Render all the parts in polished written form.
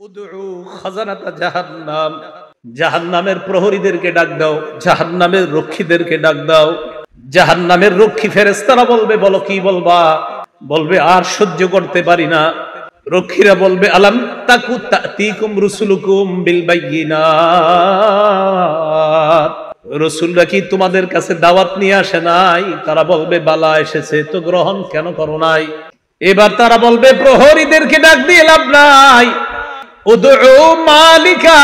উদউ খাজানাতা জাহান্নাম, জাহান্নামের প্রহরীদেরকে ডাক দাও, জাহান্নামের রক্ষীদেরকে ডাক দাও। জাহান্নামের রক্ষী ফেরেশতারা বলবে, বলো কি বলবা? বলবে আর সহ্য করতে পারি না। রক্ষীরা বলবে, আলাম তাকু তাতিকুম রুসুলুকুম বিল বাইয়িনাত, রাসূলরা কি তোমাদের কাছে দাওয়াত নিয়ে আসে নাই? তারা বলবে, বালা এসেছে, তো গ্রহণ কেন করো নাই? এবার তারা বলবে, প্রহরীদেরকে ডাক দিয়ে লাভ নাই, উদউ মালিকা,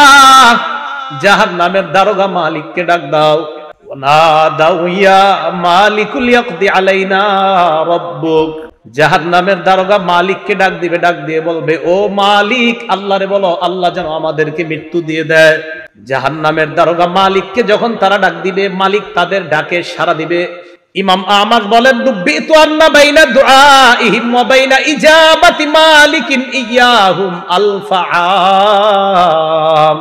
জাহান্নামের দারোগা মালিককে ডাক দাও। ওয়ানাদাউ ইয়া মালিকুল ইয়াকদি আলাইনা রাব্বুক, জাহান্নামের দারোগা মালিককে ডাক দিবে, ডাক দিয়ে বলবে, ও মালিক, আল্লাহরে বলো আল্লাহ যেন আমাদেরকে মৃত্যু দিয়ে দেয়। জাহান্নামের দারোগা মালিককে যখন তারা ডাক দিবে, মালিক তাদের ডাকে সাড়া দিবে। ইমাম আহমদ বলেন, রুব্বিতু আন্না বাইনা দুআইহিম ওয়া বাইনা ইজাবাতি মালিকিন ইয়াহুম আলফাআম,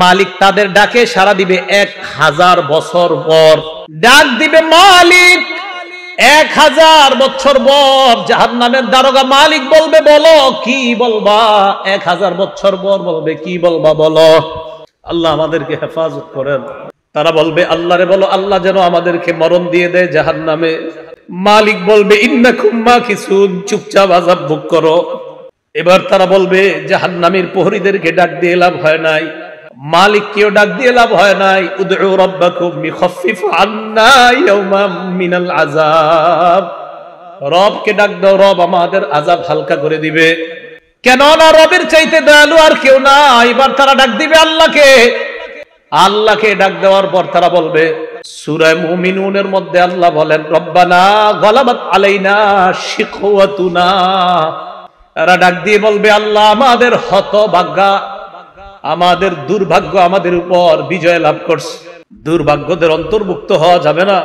মালিক তাদের ডাকে সাড়া দিবে 1000 বছর পর। ডাক দিবে মালিক 1000 বছর পর। জাহান্নামের দারোগা মালিক বলবে, বলো কি বলবা? 1000 বছর পর বলবে, কি বলবা বলো। আল্লাহ আমাদেরকে হেফাজত করেন। তারা বলবে, আল্লাহরে বলো আল্লাহ যেন আমাদেরকে মরণ দিয়ে দেয় জাহান্নামে। মালিক বলবে, ইন্নাকুম মাকিসুন, চুপচাপ আযাব ভোগ করো। এবার তারা বলবে, জাহান্নামের প্রহরীদেরকে ডাক দিয়ে লাভ হয় নাই, মালিককেও ডাক দিয়ে লাভ হয় নাই। উদউ রাব্বাকুম ইখাফফিফ আন্না ইয়াওমান মিনাল আযাব, রবকে ডাক দাও, রব আমাদের আযাব হালকা করে দিবে। কেন না রবের চাইতে দয়ালু আর কেউ না। এবার তারা ডাক দিবে আল্লাহকে। আল্লাহকে ডাক দেওয়ার পর তারা বলবে, সূরা মুমিনুনের মধ্যে আল্লাহ বলেন, রব্বানা গালাবাত আলাইনা শিকওয়াতুনা, এরা ডাক দিয়ে বলবে, আল্লাহ আমাদের হতভাগ্য, আমাদের দুর্ভাগ্য আমাদের উপর বিজয় লাভ করছে। দুর্ভাগ্যদের অন্তর্ভুক্ত হওয়া যাবে না।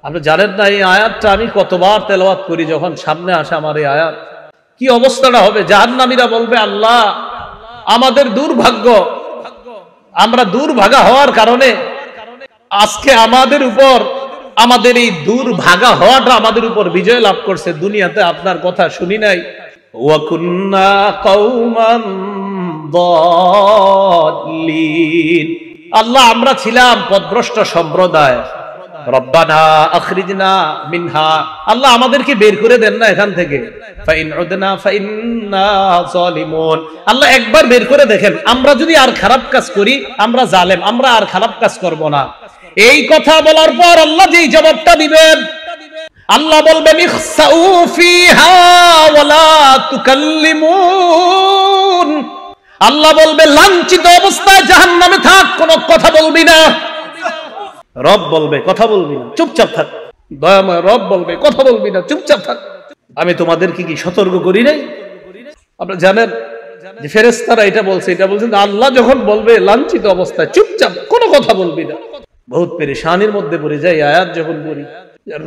আপনি জানেন না এই আয়াতটা আমি কতবার তেলাওয়াত করি, যখন সামনে আসে আমার এই আয়াত, কি অবস্থাটা হবে। জাহান্নামীরা বলবে, আল্লাহ আমাদের দুর্ভাগ্য, আমরা দুর্ভাগা হওয়ার কারণে আজকে আমাদের উপর, আমাদের এই দুর্ভাগা হওয়াটা আমাদের উপর বিজয় লাভ করছে। দুনিয়াতে আপনার কথা শুনি নাই। ওয়া কুন্না কওমান দাল্লিন, আল্লাহ আমরা ছিলাম পথভ্রষ্ট সম্প্রদায়। রব্বানা আখরিজনা মিনহা, আল্লাহ আমাদেরকে বের করে দেন না এখান থেকে। ফাইন উদনা ফাইন্না যালিমুন, আল্লাহ একবার বের করে দেখেন, আমরা যদি আর খারাপ কাজ করি, আমরা জালেম, আমরা আর খারাপ কাজ করব না। এই কথা বলার পর আল্লাহ যেই জবাবটা দিবেন, আল্লাহ বলবেন, ইখসাউ ফিহা ওয়ালা তুকাল্লিমুন, আল্লাহ বলবে লাঞ্ছিত অবস্থায় জাহান্নামে থাক, কোনো কথা বলবি না। রব বলবে, কথা বলবি না, চুপচাপ থাক। দয়াময় রব বলবে, কথা বলবি না, চুপচাপ থাক। আমি তোমাদেরকে কি সতর্ক করি নাই? আপনারা জানেন যে ফেরেশতারা এটা বলছে, এটা বলছেন আল্লাহ যখন বলবে লাঞ্ছিত অবস্থায় চুপচাপ, কোনো কথা বলবি না। বহুত পেরেশানির মধ্যে পড়ে যায় আয়াত যখন পড়ি।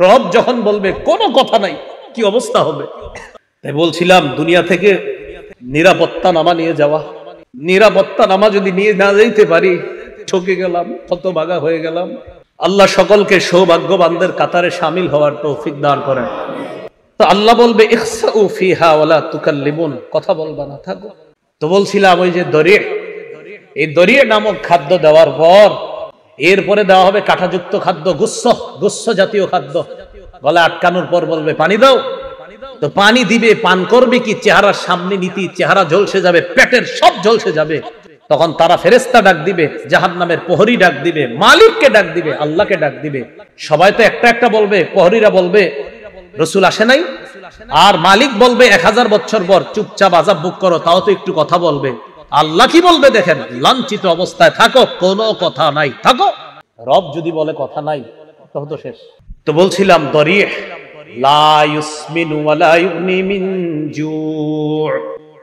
রব যখন বলবে কোনো কথা নাই, কি অবস্থা হবে। তাই বলছিলাম, দুনিয়া থেকে নিরাপত্তা নামা নিয়ে যাওয়া, নিরাপত্তা নামা যদি নিয়ে না যাইতে পারি, ঠকে গেলাম, হতভাগা হয়ে গেলাম। আল্লাহ সকলকে সৌভাগ্যবানদের কাতারে শামিল হওয়ার তৌফিক দান করেন। তো আল্লাহ বলবে, ইখসাউ ফিহা ওয়ালা তুকাল্লিমুন, কথা বলবা না, থাকো। তো বলছিলাম ওই যে দরিয়া, এই দরিয়া নামক খাদ্য দেওয়ার পর এরপরে দেওয়া হবে কাঁটাযুক্ত খাদ্য, গুচ্ছ জাতীয় খাদ্য। গলা আটকানোর পর বলবে, পানি দাও। তো পানি দিবে, পান করবে কি, চেহারার সামনে নীতি, চেহারা ঝলসে যাবে, পেটের সব ঝলসে যাবে। তখন তারা ফেরেশতা ডাক দিবে, জাহান্নামের প্রহরী ডাক দিবে, মালিককে ডাক দিবে, আল্লাহকে ডাক দিবে। সবাই তো একটা একটা বলবে। প্রহরীরা বলবে, রাসূল আসে নাই। আর মালিক বলবে, 1000 বছর পর, চুপচাপ আযাব ভোগ করো, তাও তো একটু কথা বলবে। আল্লাহ কি বলবে দেখেন, লাঞ্ছিত অবস্থায় থাকো, কোনো কথা নাই, থাকো। রব যদি বলে কথা নাই, তখন তো শেষ। তো বলছিলাম দরিয়া লা ইউসমিনু ওয়া লা ইউগনি মিন জু',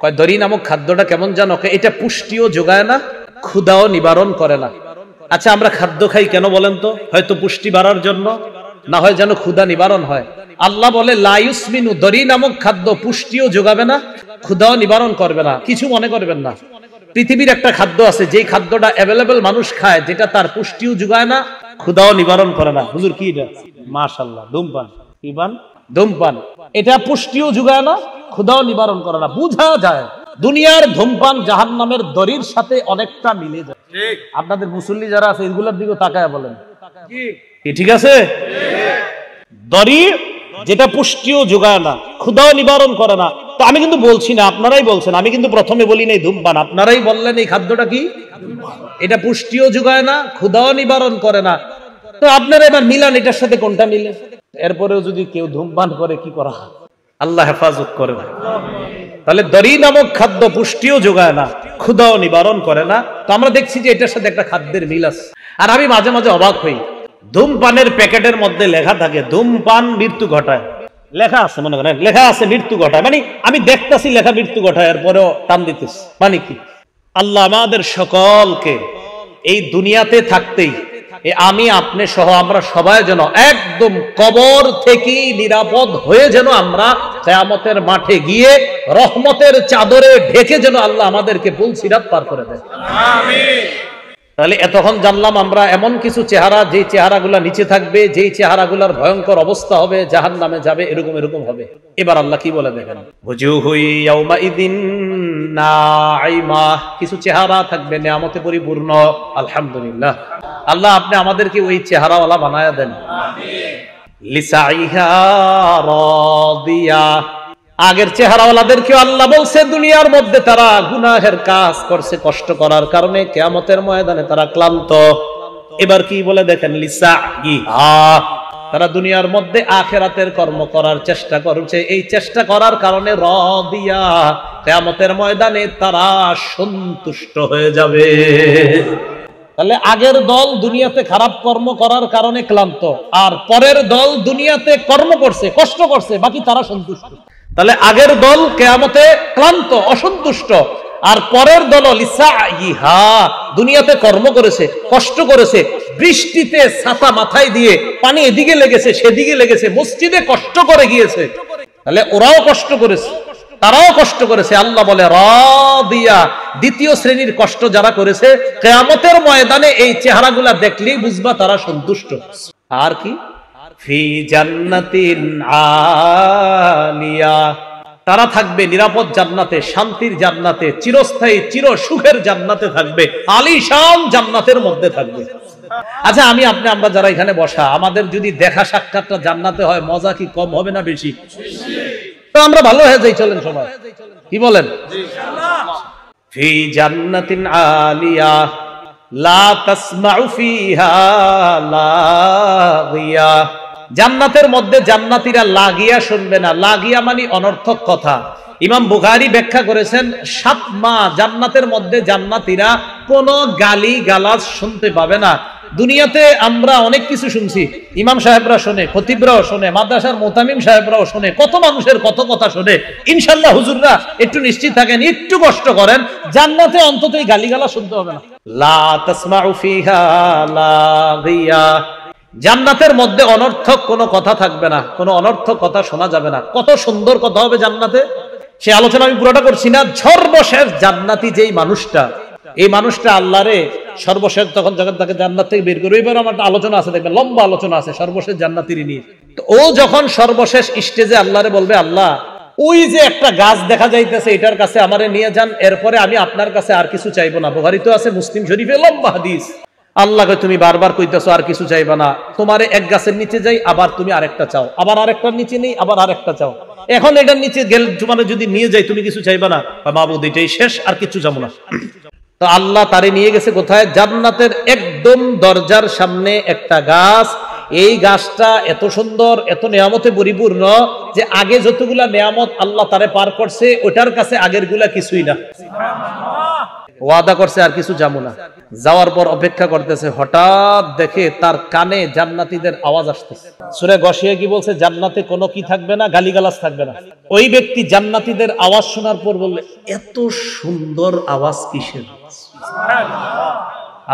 কয় দরি নামক খাদ্যটা কেমন জানো, এটা পুষ্টিও যোগায় না, ক্ষুধাও নিবারণ করে না। আচ্ছা আমরা খাদ্য খাই কেন বলেন তো? হয়তো পুষ্টি বাড়ার জন্য, না হয় যেন ক্ষুধা নিবারণ হয়। আল্লাহ বলে লা ইউসমিনু, দরি নামক খাদ্য পুষ্টিও যোগাবে না, ক্ষুধাও নিবারণ করবে না। কিছু মনে করবেন না, পৃথিবীর একটা খাদ্য আছে যেই খাদ্যটা অ্যাভেলেবল মানুষ খায়, যেটা তার পুষ্টিও যোগায় না, ক্ষুধাও নিবারণ করে না। হুজুর কি এটা? মাশাআল্লাহ, ধূমপান। কি পান? ধূমপান এটা পুষ্টিও যোগায় না, ক্ষুধাও নিবারণ করে না। বুঝা যায় দুনিয়ার ধূমপান জাহান্নামের দড়ির সাথে অনেকটা মিলে যায়। আপনাদের মুসল্লি যারা আছে এগুলোর দিকে তাকায় বলেন কি ঠিক আছে? দড়ি যেটা পুষ্টিও যোগায় না, ক্ষুধাও নিবারণ করে না। তো আমি কিন্তু বলছি না, আপনারাই বলছেন, আমি কিন্তু প্রথমে বলি নাই ধূমপান, আপনারাই বললেন এই খাদ্যটা কি, এটা পুষ্টিও যোগায় না, ক্ষুধাও নিবারণ করে না। তো আপনারা এবার মিলান এটার সাথে কোনটা মিলে। এরপরেও যদি কেউ ধূমপান করে কি করা, আল্লাহ হেফাজত করে না। তাহলে দড়ি নামক খাদ্য পুষ্টিও যোগায় না, ক্ষুধাও নিবারণ করে না। তো আমরা দেখছি যে এটার সাথে একটা খাদ্যের মিল আছে। আর আমি মাঝে মাঝে অবাক হই, ধূমপানের প্যাকেটের মধ্যে লেখা থাকে ধূমপান মৃত্যু ঘটায়, লেখা আছে, মনে করেন লেখা আছে মৃত্যু ঘটায়, মানে আমি দেখতেছি লেখা মৃত্যু ঘটায়, এরপরেও টান দিতেছি। মানে কি? আল্লাহ আমাদের সকলকে এই দুনিয়াতে থাকতেই আমি আপনি সহ আমরা সবাই যেন একদম কবর থেকে নিরাপদ হয়ে যেন আমরা কিয়ামতের মাঠে গিয়ে রহমতের চাদরে ঢেকে যেন আল্লাহ আমাদেরকে পুল সিরাত পার করে দেয়। আমিন। তাহলে এতক্ষণ জানলাম আমরা এমন কিছু চেহারা, যেই চেহারাগুলা নিচে থাকবে, যেই চেহারাগুলার ভয়ঙ্কর অবস্থা হবে, জাহান্নামে যাবে, এরকম এরকম হবে। এবার আল্লাহ কি বলে দেখেন, ওয়াজুহুই ইয়াউমাইদিন নাঈমা, কিছু চেহারা থাকবে নিয়ামতে পরিপূর্ণ। আলহামদুলিল্লাহ, আল্লাহ আপনি আমাদেরকে ওই চেহারাওয়ালা বানায়া দেন। আমিন। লিসাইহা রাদিয়া, আগের চেহারাওয়ালাদেরকে আল্লাহ বলছে দুনিয়ার মধ্যে তারা গুনাহের কাজ করছে, কষ্ট করার কারণে কিয়ামতের ময়দানে তারা ক্লান্ত। এবার কি বলে দেখেন, লিসাইহা, তারা দুনিয়ার মধ্যে আখিরাতের কর্ম করার চেষ্টা করছে, এই চেষ্টা করার কারণে রাদিয়া, কিয়ামতের ময়দানে তারা সন্তুষ্ট হয়ে যাবে। তাহলে আগের দল দুনিয়াতে খারাপ কর্ম করার কারণে ক্লান্ত, আর পরের দল দুনিয়াতে কর্ম করছে, কষ্ট করছে, বাকি তারা সন্তুষ্ট। তাহলে আগের দল কিয়ামতে ক্লান্ত, অসন্তুষ্ট, আর পরের দল লিসাইহা, দুনিয়াতে কর্ম করেছে, কষ্ট করেছে, বৃষ্টিতে ছাতা মাথায় দিয়ে পানি এদিকে লেগেছে সেদিকে লেগেছে, মসজিদে কষ্ট করে গিয়েছে। তাহলে ওরাও কষ্ট করেছে, তারাও কষ্ট করেছে। আল্লাহ বলে রাদিয়া, দ্বিতীয় শ্রেণীর কষ্ট যারা করেছে, কিয়ামতের ময়দানে এই চেহারাগুলা দেখলেই বুঝবা তারা সন্তুষ্ট। আর কি, ফি জান্নাতিন আলিয়া, তারা থাকবে নিরাপদ জান্নাতে, শান্তির জান্নাতে, চিরস্থায়ী চির সুখের জান্নাতে থাকবে, আলিশান জান্নাতের মধ্যে থাকবে। আচ্ছা আমি আপনি আমরা যারা এখানে বসা, আমাদের যদি দেখা সাক্ষাৎটা জান্নাতে হয়, মজা কি কম হবে না বেশি? তো আমরা ভালো হয়ে যাই, চলেন সবাই, কি বলেন? ফি জান্নাতিন আলিয়া লা তাসমাউ ফিহা লাগিয়া, জান্নাতের মধ্যে জান্নাতীরা লাগিয়া শুনবে না। লাগিয়া মানে অনর্থক কথা। ইমাম বুখারী ব্যাখ্যা করেছেন, 7 মাস জান্নাতের মধ্যে জান্নাতীরা কোনো গালি গালাজ শুনতে পাবে না। দুনিয়াতে আমরা অনেক কিছু শুনছি, ইমাম সাহেবরা শোনে, খতিবরাও শোনে, মাদ্রাসার মুতামিম সাহেবরাও শোনে, কত মানুষের কত কথা শোনে। ইনশাআল্লাহ হুজুররা একটু নিশ্চিত থাকেন, একটু কষ্ট করেন, জান্নাতে অন্তত এই গালিগালাজ শুনতে হবে না। লা তাসমাউ ফিহা লাগিয়া, জান্নাতের মধ্যে অনর্থক কোনো কথা থাকবে না, কোনো অনর্থক কথা শোনা যাবে না। কত সুন্দর কথা হবে জান্নাতে, সে আলোচনা আমি পুরোটা করছি না। সর্বশেষ জান্নাতি যেই মানুষটা, এই মানুষটা আল্লাহরে সর্বশেষ তখন যখন তাকে জান্নাত থেকে বের করবে, এবার আমার আলোচনা আছে, দেখবেন লম্বা আলোচনা আছে সর্বশেষ জান্নাতির নিয়ে। তো ও যখন সর্বশেষ স্টেজে আল্লাহরে বলবে, আল্লাহ ওই যে একটা গাছ দেখা যাইতেছে, এটার কাছে আমারে নিয়ে যান, এরপরে আমি আপনার কাছে আর কিছু চাইবো না। বুখারী তো আছে, মুসলিম শরীফে লম্বা হাদিস। আল্লাহকে তুমি বারবার কইতেছো আর কিছু চাইবা না, তোমারে এক গাছের নিচে যাই, আবার তুমি আরেকটা চাও, আবার আরেকটার নিচে নেই, আবার আরেকটা চাও, এখন এটার নিচে গেল তোমারে যদি নিয়ে যাই তুমি কিছু চাইবা না? মাবুদ এটাই শেষ, আর কিছু চাবো না। তো আল্লাহ তারে নিয়ে গেছে কোথায়? জান্নাতের একদম দরজার সামনে একটা গাছ। এই গাছটা এত সুন্দর, এত নিয়ামতে পরিপূর্ণ যে আগে যতগুলা নিয়ামত আল্লাহ তারে পার করছে, ওটার কাছে আগের গুলা কিছুই না। ওয়াদা করছে আর কিছু যাবো না। যাওয়ার পর অপেক্ষা করতেছে, হঠাৎ দেখে তার কানে জান্নাতীদের আওয়াজ আসতেছে। সূরা গশিয়া কি বলছে? জান্নাতে কোনো কি থাকবে না, গালিগালাজ থাকবে না। ওই ব্যক্তি জান্নাতীদের আওয়াজ শোনার পর বললে, এত সুন্দর আওয়াজ কিসের?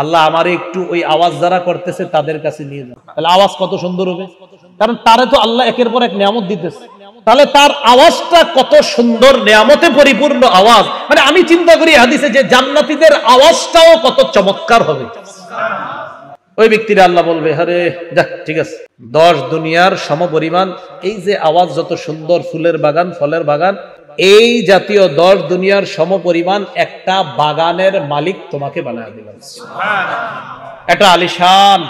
আল্লাহ আমারে একটু ওই আওয়াজ যারা করতেছে তাদের কাছে নিয়ে যান। তাহলে আওয়াজ কত সুন্দর হবে, কারণ তারে তো আল্লাহ একের পর এক নিয়ামত দিতেছে। তাহলে তার আওয়াজটা কত সুন্দর, নিয়ামতে পরিপূর্ণ আওয়াজ। মানে আমি চিন্তা করি হাদিসে যে জান্নাতীদের আওয়াজটাও কত চমৎকার হবে। ওই ব্যক্তিরা আল্লাহ বলবে, আরে যাক ঠিক আছে, 10 দুনিয়ার সমপরিমাণ এই যে আওয়াজ, যত সুন্দর ফুলের বাগান, ফলের বাগান, এই জাতীয় 10 দুনিয়ার সমপরিমাণ একটা বাগানের মালিক তোমাকে বানায় দিলাম। একটা আলিশান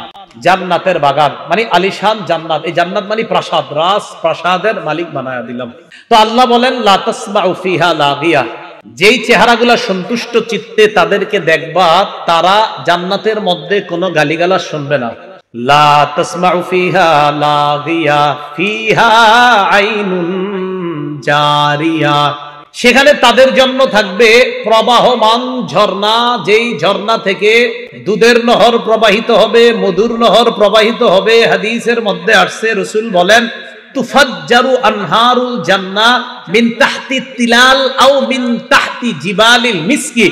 জান্নাতের বাগান, মানে আলিশান জান্নাত, এই জান্নাত মানে প্রাসাদ, রাজ প্রাসাদের মালিক বানায় দিলাম। তো আল্লাহ বলেন, লা তাসমাউ ফিহা লাগিয়া, যেই চেহারাগুলা সন্তুষ্ট চিত্তে তাদেরকে দেখবা, তারা জান্নাতের মধ্যে কোনো গালিগালাজ শুনবে না। লা তাসমাউ ফিহা লাগিয়া ফিহা আইনুন জারিয়া, সেখানে তাদের জন্য থাকবে প্রবাহমান ঝর্ণা, যেই ঝর্ণা থেকে দুধের নহর প্রবাহিত হবে, মধুর নহর প্রবাহিত হবে। হাদিসের মধ্যে আসছে, রাসূল বলেন, তুফাজ্জারু আনহারুল জান্নাহ মিন তাহতি তিলাল আও মিন তাহতি জিবালিল মিসকি,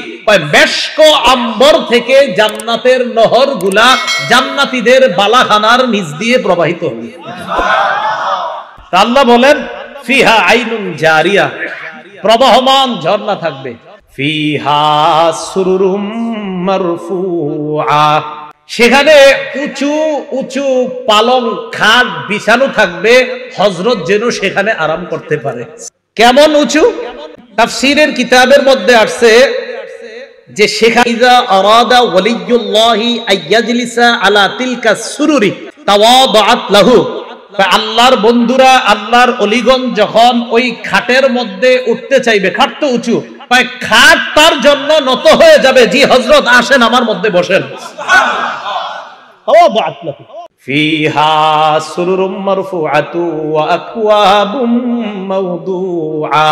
মেশক আম্বর থেকে জান্নাতের নহরগুলা জান্নাতীদের বালাখানার নিচ দিয়ে প্রবাহিত হবে। আল্লাহ বলেন, ফিহা আইনুন জারিয়া, প্রবাহমান ঝর্ণা থাকবে। ফিহা সুরুরুম মারফুআ, সেখানে উঁচু উঁচু পালং খাট বিছানো থাকবে, হযরত যেন সেখানে আরাম করতে পারে। কেমন উঁচু? তাফসীরের কিতাবের মধ্যে আসছে যে সেখানে ইযা আরাদা ওয়ালিয়ুল্লাহি আইয়াজলিসা আলা তিলকা সুরুরি তাওয়াদাআত লাহু, আল্লাহর বন্ধুরা, আল্লাহর অলিগণ যখন ওই খাটের মধ্যে উঠতে চাইবে, খাট তো উঁচু, খাট তার জন্য নত হয়ে যাবে, জি হযরত আসেন আমার মধ্যে বসেন। ফিহা সুরুরুম মারফুআতু ওয়া আকওয়াবুম মাওদুআ,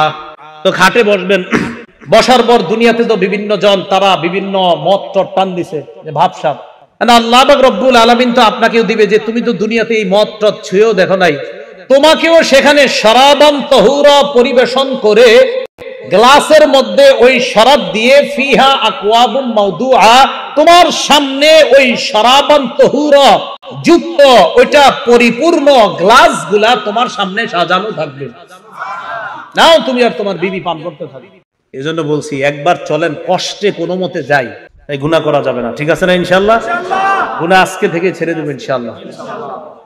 তো খাটে বসবেন। বসার পর দুনিয়াতে তো বিভিন্ন জন, তারা বিভিন্ন মত টান দিছে, যে ভাবসাব, আল্লাহ পাক রব্বুল আলামিন তো আপনাকেও দিবে যে তুমি তো দুনিয়াতে এই মদ টদ ছুঁয়েও দেখো নাই, তোমাকেও সেখানে শরাবান তাহুরা পরিবেশন করে গ্লাসের মধ্যে ওই শরাব দিয়ে, ফিহা আকওয়াবুম মাওদুআ, তোমার সামনে ওই শরাবান তাহুরা যুক্ত ওইটা পরিপূর্ণ গ্লাসগুলা তোমার সামনে সাজানো থাকবে। নাও তুমি আর তোমার বিবি পান করতে থাকবে। এজন্য বলছি, একবার চলেন, কষ্টে কোনো মতে যাই, তাই গুনাহ করা যাবে না, ঠিক আছে না? ইনশাআল্লাহ গুনাহ আজকে থেকে ছেড়ে দেব ইনশাআল্লাহ।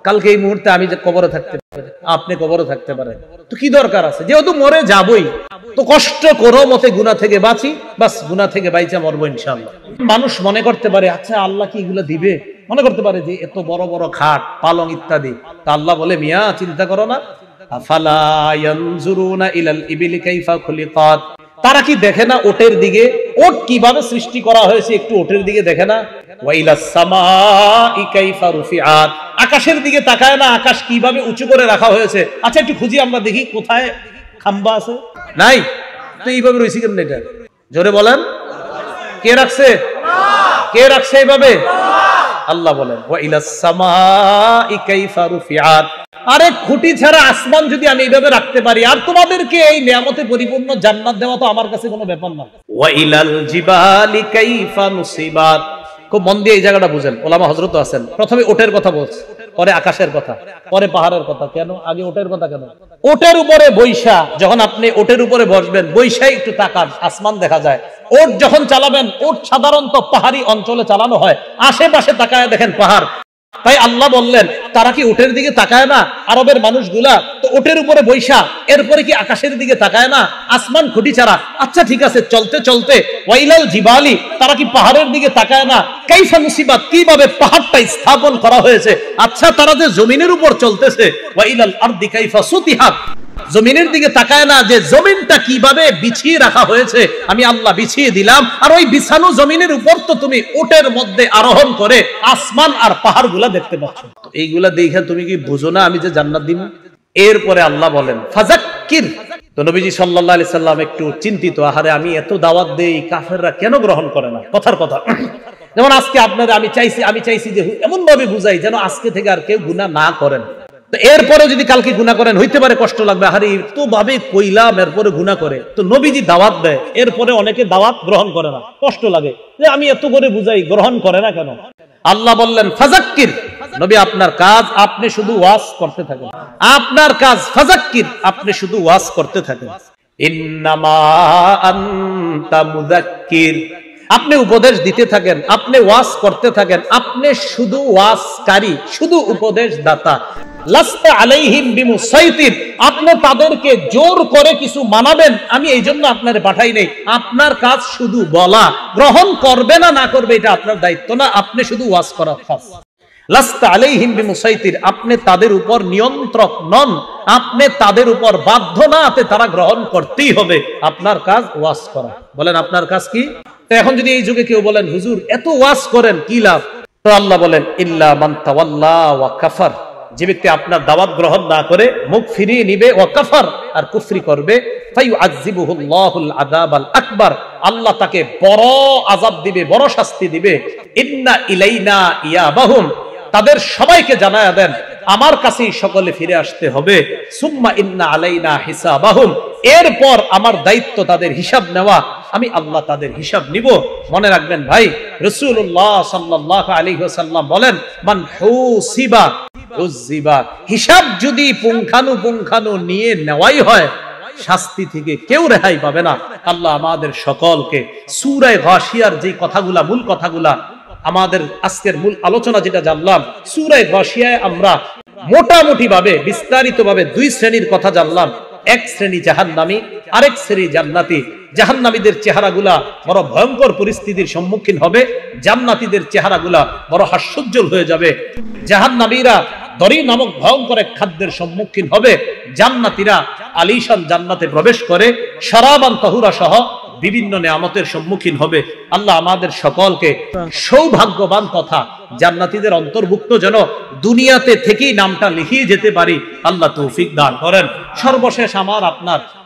কালকে এই মুহূর্তে আমি যে কবরে থাকতে পারি, আপনি কবরে থাকতে পারেন, তো কি দরকার আছে? যেহেতু মরে যাবই, তো কষ্ট করো মতে গুনাহ থেকে বাঁচি, বাস গুনাহ থেকে বাইচা মরবো ইনশাআল্লাহ। মানুষ মনে করতে পারে, আচ্ছা আল্লাহ কি এগুলো দিবে? মনে করতে পারে যে এত বড় বড় খাট, পালং ইত্যাদি। তা আল্লাহ বলে, মিয়া চিন্তা করো না, আফালা ইয়ানজুরুনা ইলাল ইবিলি কাইফা খুলিকাত, তারা কি দেখে না ওটের দিকে, ওট কিভাবে সৃষ্টি করা হয়েছে, একটু ওটের দিকে দেখে না? ওয়াইলাস সামাই কাইফা রুফিআত, আকাশের দিকে তাকায় না, আকাশ কিভাবে উঁচু করে রাখা হয়েছে? আচ্ছা একটু খুঁজি আমরা, দেখি কোথায় খাম্বা আছে, নাই তো এইভাবে রয়েছে কেন? এটা জোরে বলেন, কে রাখছে? কে রাখছে এইভাবে? আল্লাহ বলেন, ওয়াইলাস সামাই কাইফা রুফিআত, আরে খুঁটি ছাড়া আসমান যদি আমি এইভাবে রাখতে পারি, আর তোমাদেরকে এই নিয়ামতে পরিপূর্ণ জান্নাত দেওয়া তো আমার কাছে কোনো ব্যাপার না। ওয়াইলাল জিবালি কাইফা নুসিবাত, খুব মন দিয়ে এই জায়গাটা বুঝেন, ওলামা হযরত আছেন। প্রথমে ওটের কথা বলছে, পরে আকাশের কথা, পরে পাহাড়ের কথা। কেন আগে ওটের কথা? কেন? ওটের উপরে বৈশা, যখন আপনি ওটের উপরে বসবেন, বৈশাই একটু তাকান, আসমান দেখা যায়। ওট যখন চালাবেন, ওট সাধারণত পাহাড়ি অঞ্চলে চালানো হয়, আশেপাশে তাকায় দেখেন পাহাড়। তাই আল্লাহ বললেন, তারা কি ওটের দিকে তাকায় না? আরবের মানুষগুলা তো ওটের উপরে বৈশা, এরপরে কি আকাশের দিকে তাকায় না? আসমান খুঁটি ছাড়া। আচ্ছা ঠিক আছে, চলতে চলতে ওয়াইলাল জিবালি, তারা কি পাহাড়ের দিকে তাকায় না? কাইফা মুসিবাত, কিভাবে পাহাড়টা স্থাপন করা হয়েছে। আচ্ছা তারা যে জমিনের উপর চলতেছে, ওয়াইলাল আরদি কাইফা সুতিহাত, জমিনের দিকে তাকায় না যে জমিনটা কিভাবে বিছিয়ে রাখা হয়েছে, আমি আল্লাহ বিছিয়ে দিলাম, আর ওই বিছানো জমিনের উপর তো তুমি ওটের মধ্যে আরোহণ করে আসমান আর পাহাড় গুলা দেখতে পাচ্ছ। এইগুলা দেখে তুমি কি বুঝো না আমি যে জান্নাত দিব? এরপরে আল্লাহ বলেন, ফাযাক্কির, তো নবীজি সাল্লাল্লাহু আলাইহি সাল্লাম একটু চিন্তিত, আহারে আমি এত দাওয়াত দেই, কাফেররা কেন গ্রহণ করে না? কথার কথা, যেমন আজকে আপনারা আমি চাইছি যে এমন ভাবে বুঝাই যেন আজকে থেকে আর কেউ গুনাহ না করেন। তো এরপরে যদি কালকে গুনাহ করেন, হইতে পারে কষ্ট লাগবে, আরে তো ভাবে কইলাম এরপরে গুনাহ করে। তো নবীজি দাওয়াত দেয়, এরপরে অনেকে দাওয়াত গ্রহণ করে না, কষ্ট লাগে যে আমি এত করে বুঝাই, গ্রহণ করে না কেন? আল্লাহ বললেন, ফাযাক্কির, নবী আপনার কাজ, আপনি শুধু ওয়াজ করতে থাকেন। আপনার কাজ ফাযাক্কির, আপনি শুধু ওয়াজ করতে থাকেন। ইন্নামা আনতা মুযাক্কির, আপনি উপদেশ দিতে থাকেন, আপনি ওয়াজ করতে থাকেন, আপনি শুধু ওয়াজকারী, শুধু উপদেশ দাতা। লাস্তা আলাইহিম বিমুসাইতির, আপনি তাদেরকে জোর করে কিছু মানাবেন, আমি এই জন্য আপনারে পাঠাই নাই। আপনার কাজ শুধু বলা, গ্রহণ করবে না না করবে এটা আপনার দায়িত্ব না, আপনি শুধু ওয়াজ করা খাস। লাস্তা আলাইহিম বিমুসাইতির, আপনি তাদের উপর নিয়ন্ত্রক নন, আপনি তাদের উপর বাধ্য না, তারা গ্রহণ করতেই হবে। আপনার কাজ ওয়াজ করা। বলেন আপনার কাজ কি? তো এখন যদি এই যুগে কেউ বলেন হুজুর এত ওয়াজ করেন কি লাভ, তো আল্লাহ বলেন ইল্লা মান তাওয়াল্লা ওয়া কাফার, যে ব্যক্তি আপনার দাওয়াত গ্রহণ না করে মুখ ফিরিয়ে নিবে, ওয়া কাফার, আর কুফরি করবে, ফায়ুআযিবুহুল্লাহুল আযাবাল আকবার, আল্লাহ তাকে বড় আযাব দিবে, বড় শাস্তি দিবে। ইন্না ইলাইনা ইয়াবাহুম, তাদের সবাইকে জানায়া দেন আমার কাছেই সকলে ফিরে আসতে হবে। সুম্মা ইন্না আলাইনা হিসাবাহুম, এরপর আমার দায়িত্ব তাদের হিসাব নেওয়া, আমি আল্লাহ তাদের হিসাব নিব। মনে রাখবেন ভাই, রাসূলুল্লাহ সাল্লাল্লাহু আলাইহি ওয়াসাল্লাম বলেন মান হুসিবা উযিবা, হিসাব যদি পুঙ্খানু নিয়ে নেওয়াই হয়, শাস্তি থেকে কেউ রেহাই পাবে না। আল্লাহ আমাদের সকলকে সূরা গাশিয়ার যে কথাগুলা, মূল কথাগুলা, আমাদের আজকের মূল আলোচনা যেটা জানলাম, সূরা গাশিয়ায় আমরা মোটামুটি ভাবে বিস্তারিত ভাবে দুই শ্রেণীর কথা জানলাম। এক শ্রেণী জাহান্নামী, আরেক শ্রেণী জান্নাতি। জাহান্নামীদের চেহারাগুলা বড় ভয়ঙ্কর পরিস্থিতির সম্মুখীন হবে, জান্নাতীদের চেহারাগুলা বড় হাস্যোজ্জ্বল হয়ে যাবে। জাহান্নামীরা দরি নামক ভয়ঙ্কর এক খাদ্যের সম্মুখীন হবে, জান্নাতীরা আলিশান জান্নাতে প্রবেশ করে শরাবান তাহুরা সহ বিভিন্ন নিয়ামতের সম্মুখীন হবে। আল্লাহ আমাদের সকলকে সৌভাগ্যবান তথা জান্নাতীদের অন্তর্ভুক্ত যেন দুনিয়াতে থেকেই নামটা লিখিয়ে যেতে পারি, আল্লাহ তৌফিক দান করেন। সর্বশেষ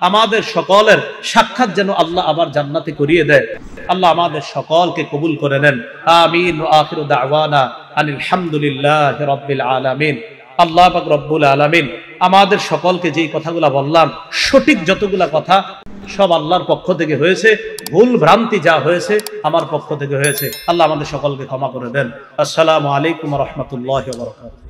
আমাদের সকলের সাক্ষাৎ যেন আল্লাহ আবার জান্নাতে করিয়ে দেয়। আল্লাহ আমাদের সকলকে কবুল করে নেন। আমিন। ওয়া আখিরু দাওয়ানা আনিল হামদুলিল্লাহি রাব্বিল আলামিন। আল্লাহ পাক রব্বুল আলামিন আমাদের সকলকে যেই কথাগুলা বললাম, সঠিক যতগুলা কথা সব আল্লাহর পক্ষ থেকে হয়েছে, ভুল ভ্রান্তি যা হয়েছে আমার পক্ষ থেকে হয়েছে। আল্লাহ আমাদের সকলকে ক্ষমা করে দেন। আসসালামু আলাইকুম ওয়া রাহমাতুল্লাহি ওয়া বারাকাতুহু।